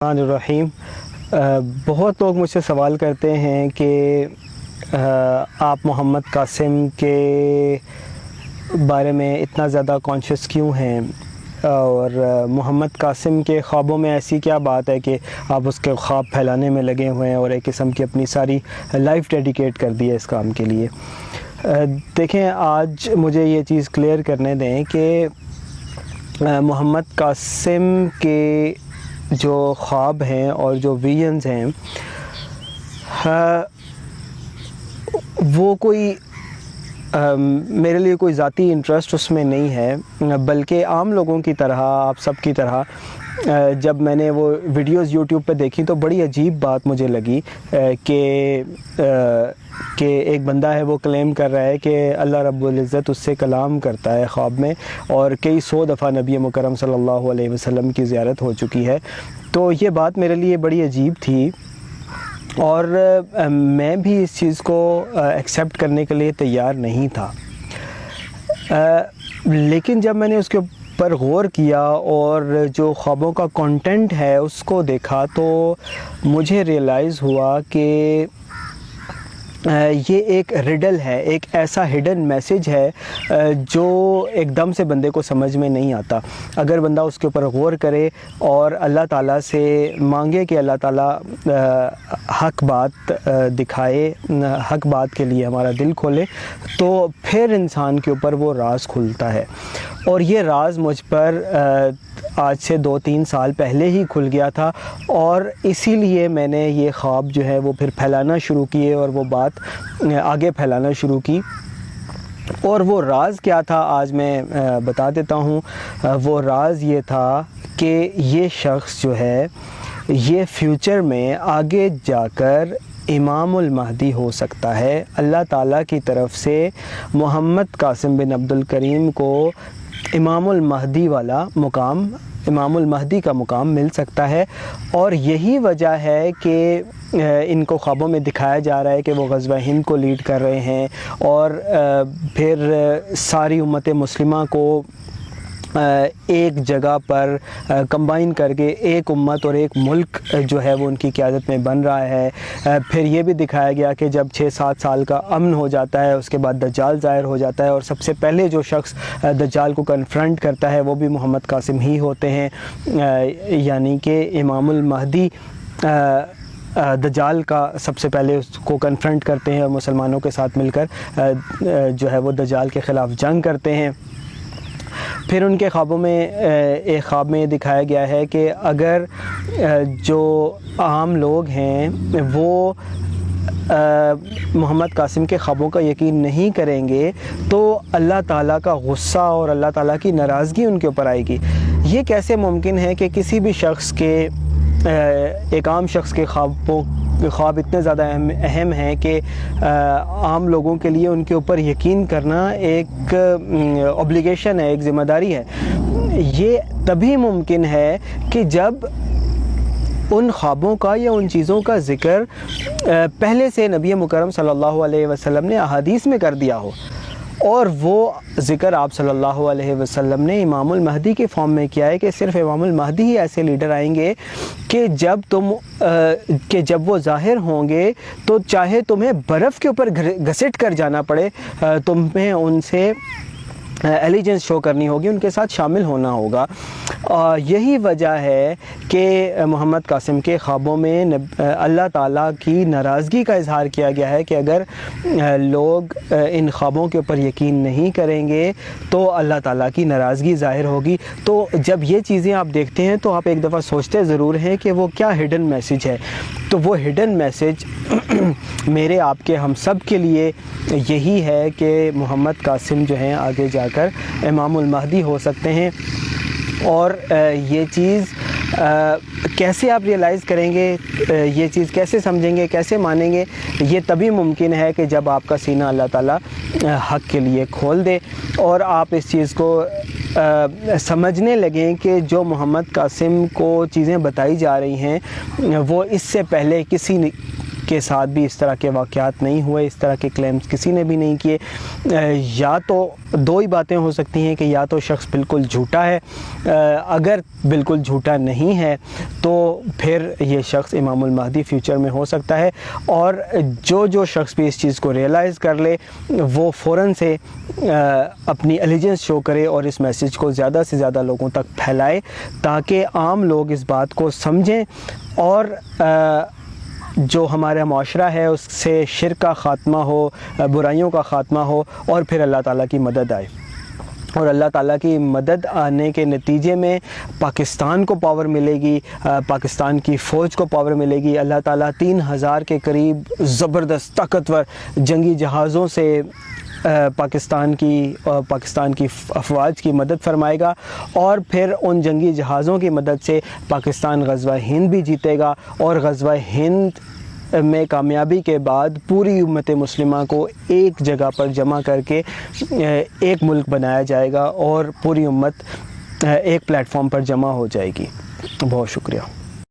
الرحیم بہت لوگ مجھ سے سوال کرتے ہیں کہ آپ محمد قاسم کے بارے میں اتنا زیادہ کانشیس کیوں ہیں، اور محمد قاسم کے خوابوں میں ایسی کیا بات ہے کہ آپ اس کے خواب پھیلانے میں لگے ہوئے ہیں اور ایک قسم کی اپنی ساری لائف ڈیڈیکیٹ کر دی ہے اس کام کے لیے۔ دیکھیں، آج مجھے یہ چیز کلیئر کرنے دیں کہ محمد قاسم کے جو خواب ہیں اور جو ویژنز ہیں وہ کوئی میرے لیے کوئی ذاتی انٹرسٹ اس میں نہیں ہے، بلکہ عام لوگوں کی طرح، آپ سب کی طرح جب میں نے وہ ویڈیوز یوٹیوب پہ دیکھی تو بڑی عجیب بات مجھے لگی کہ ایک بندہ ہے وہ کلیم کر رہا ہے کہ اللہ رب العزت اس سے کلام کرتا ہے خواب میں، اور کئی سو دفعہ نبی مکرم صلی اللہ علیہ وسلم کی زیارت ہو چکی ہے۔ تو یہ بات میرے لیے بڑی عجیب تھی، اور میں بھی اس چیز کو ایکسیپٹ کرنے کے لیے تیار نہیں تھا، لیکن جب میں نے اس کے پر غور کیا اور جو خوابوں کا کنٹینٹ ہے اس کو دیکھا تو مجھے ریئلائز ہوا کہ یہ ایک ریڈل ہے، ایک ایسا ہڈن میسیج ہے جو ایک دم سے بندے کو سمجھ میں نہیں آتا۔ اگر بندہ اس کے اوپر غور کرے اور اللہ تعالیٰ سے مانگے کہ اللہ تعالیٰ حق بات دکھائے، حق بات کے لیے ہمارا دل کھولے، تو پھر انسان کے اوپر وہ راز کھلتا ہے۔ اور یہ راز مجھ پر آج سے 2-3 سال پہلے ہی کھل گیا تھا، اور اسی لیے میں نے یہ خواب جو ہے وہ پھر پھیلانا شروع کیے اور وہ بات آگے پھیلانا شروع کی۔ اور وہ راز کیا تھا آج میں بتا دیتا ہوں۔ وہ راز یہ تھا کہ یہ شخص جو ہے یہ فیوچر میں آگے جا کر امام المہدی ہو سکتا ہے۔ اللہ تعالیٰ کی طرف سے محمد قاسم بن عبد الکریم کو امام المہدی والا مقام، امام المہدی کا مقام مل سکتا ہے، اور یہی وجہ ہے کہ ان کو خوابوں میں دکھایا جا رہا ہے کہ وہ غزوہ ہند کو لیڈ کر رہے ہیں، اور پھر ساری امت مسلمہ کو ایک جگہ پر کمبائن کر کے ایک امت اور ایک ملک جو ہے وہ ان کی قیادت میں بن رہا ہے۔ پھر یہ بھی دکھایا گیا کہ جب 6-7 سال کا امن ہو جاتا ہے اس کے بعد دجال ظاہر ہو جاتا ہے، اور سب سے پہلے جو شخص دجال کو کنفرنٹ کرتا ہے وہ بھی محمد قاسم ہی ہوتے ہیں، یعنی کہ امام المہدی دجال کا سب سے پہلے اس کو کنفرنٹ کرتے ہیں، اور مسلمانوں کے ساتھ مل کر جو ہے وہ دجال کے خلاف جنگ کرتے ہیں۔ پھر ان کے خوابوں میں ایک خواب میں یہ دکھایا گیا ہے کہ اگر جو عام لوگ ہیں وہ محمد قاسم کے خوابوں کا یقین نہیں کریں گے تو اللہ تعالیٰ کا غصہ اور اللہ تعالیٰ کی ناراضگی ان کے اوپر آئے گی۔ یہ کیسے ممکن ہے کہ کسی بھی شخص کے، ایک عام شخص کے خواب اتنے زیادہ اہم ہیں کہ عام لوگوں کے لیے ان کے اوپر یقین کرنا ایک اوبلیگیشن ہے، ایک ذمہ داری ہے۔ یہ تبھی ممکن ہے کہ جب ان خوابوں کا یا ان چیزوں کا ذکر پہلے سے نبی مکرم صلی اللہ علیہ وسلم نے احادیث میں کر دیا ہو، اور وہ ذکر آپ صلی اللہ علیہ وسلم نے امام المہدی کے فارم میں کیا ہے کہ صرف امام المہدی ہی ایسے لیڈر آئیں گے کہ جب وہ ظاہر ہوں گے تو چاہے تمہیں برف کے اوپر گھسٹ کر جانا پڑے، تمہیں ان سے ایلیجنس شو کرنی ہوگی، ان کے ساتھ شامل ہونا ہوگا۔ یہی وجہ ہے کہ محمد قاسم کے خوابوں میں اللہ تعالیٰ کی ناراضگی کا اظہار کیا گیا ہے کہ اگر لوگ ان خوابوں کے اوپر یقین نہیں کریں گے تو اللہ تعالیٰ کی ناراضگی ظاہر ہوگی۔ تو جب یہ چیزیں آپ دیکھتے ہیں تو آپ ایک دفعہ سوچتے ضرور ہیں کہ وہ کیا ہڈن میسیج ہے۔ تو وہ ہڈن میسیج میرے آپ کے ہم سب کے لیے یہی ہے کہ محمد قاسم جو ہیں آگے جا کر امام المہدی ہو سکتے ہیں۔ اور یہ چیز کیسے آپ ریئلائز کریں گے، یہ چیز کیسے سمجھیں گے، کیسے مانیں گے، یہ تبھی ممکن ہے کہ جب آپ کا سینہ اللہ تعالیٰ حق کے لیے کھول دے، اور آپ اس چیز کو سمجھنے لگیں کہ جو محمد قاسم کو چیزیں بتائی جا رہی ہیں وہ اس سے پہلے کے ساتھ بھی اس طرح کے واقعات نہیں ہوئے، اس طرح کے کلیمز کسی نے بھی نہیں کیے۔ یا تو دو ہی باتیں ہو سکتی ہیں کہ یا تو شخص بالکل جھوٹا ہے، اگر بالکل جھوٹا نہیں ہے تو پھر یہ شخص امام المہدی فیوچر میں ہو سکتا ہے، اور جو شخص بھی اس چیز کو ریئلائز کر لے وہ فوراً سے اپنی الیجنس شو کرے اور اس میسیج کو زیادہ سے زیادہ لوگوں تک پھیلائے تاکہ عام لوگ اس بات کو سمجھیں اور جو ہمارا معاشرہ ہے اس سے شرک کا خاتمہ ہو، برائیوں کا خاتمہ ہو، اور پھر اللہ تعالیٰ کی مدد آئے۔ اور اللہ تعالیٰ کی مدد آنے کے نتیجے میں پاکستان کو پاور ملے گی، پاکستان کی فوج کو پاور ملے گی۔ اللہ تعالیٰ 3000 کے قریب زبردست طاقتور جنگی جہازوں سے پاکستان کی افواج کی مدد فرمائے گا، اور پھر ان جنگی جہازوں کی مدد سے پاکستان غزوہ ہند بھی جیتے گا، اور غزوہ ہند میں کامیابی کے بعد پوری امت مسلمہ کو ایک جگہ پر جمع کر کے ایک ملک بنایا جائے گا، اور پوری امت ایک پلیٹ فارم پر جمع ہو جائے گی۔ بہت شکریہ۔